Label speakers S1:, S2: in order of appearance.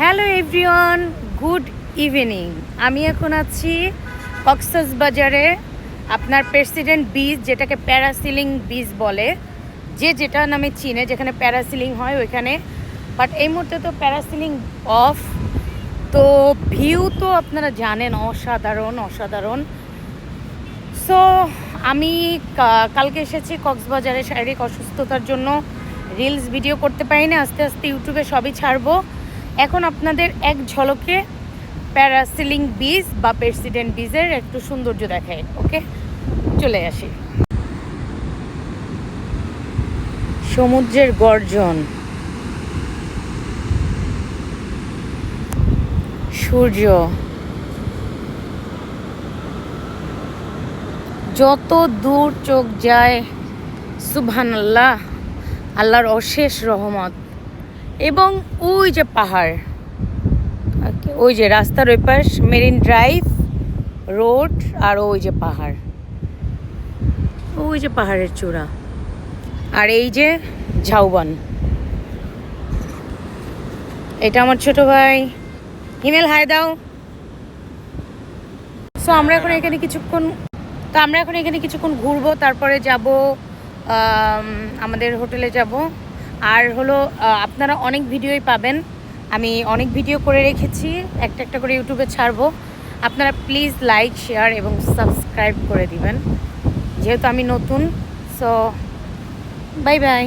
S1: Hello everyone, good evening. আমি এখন আছি কক্সবাজারে, আপনার প্রেসিডেন্ট বিচ, যেটাকে প্যারাসিলিং বিচ বলে, যেটা নামে চিনে, যেখানে প্যারাসিলিং হয় ওইখানে। বাট এই মুহূর্তে তো প্যারাসিলিং অফ। তো ভিউ তো আপনারা জানেন, অসাধারণ অসাধারণ। সো আমি কালকে এসেছি কক্সবাজারে শারীরিক অসুস্থতার জন্য রিলস ভিডিও করতে পারি না। আস্তে আস্তে ইউটিউবে সবই ছাড়বো। এখন আপনাদের এক ঝলকে প্যারাসিলিং বিচ বা প্রেসিডেন্ট বিচের একটু সৌন্দর্য দেখায়। ওকে, চলে আসি। সমুদ্রের গর্জন, সূর্য, যত দূর চোখ যায় সুবহানাল্লাহ, আল্লাহর অশেষ রহমত। এবং ওই যে পাহাড়, ওই যে রাস্তার ওই পাশ মেরিন ড্রাইভ রোড, আর ওই যে পাহাড়, ওই যে পাহাড়ের চূড়া, আর এই যে ঝাউবন। এটা আমার ছোট ভাই হিমেল, হাই দাও। সো আমরা এখন এখানে কিছুক্ষণ ঘুরবো, তারপরে যাব আমাদের হোটেলে যাব। আর হলো আপনারা অনেক ভিডিওই পাবেন, আমি অনেক ভিডিও করে রেখেছি, একটা একটা করে ইউটিউবে ছাড়বো। আপনারা প্লিজ লাইক, শেয়ার এবং সাবস্ক্রাইব করে দিবেন, যেহেতু আমি নতুন। So bye bye.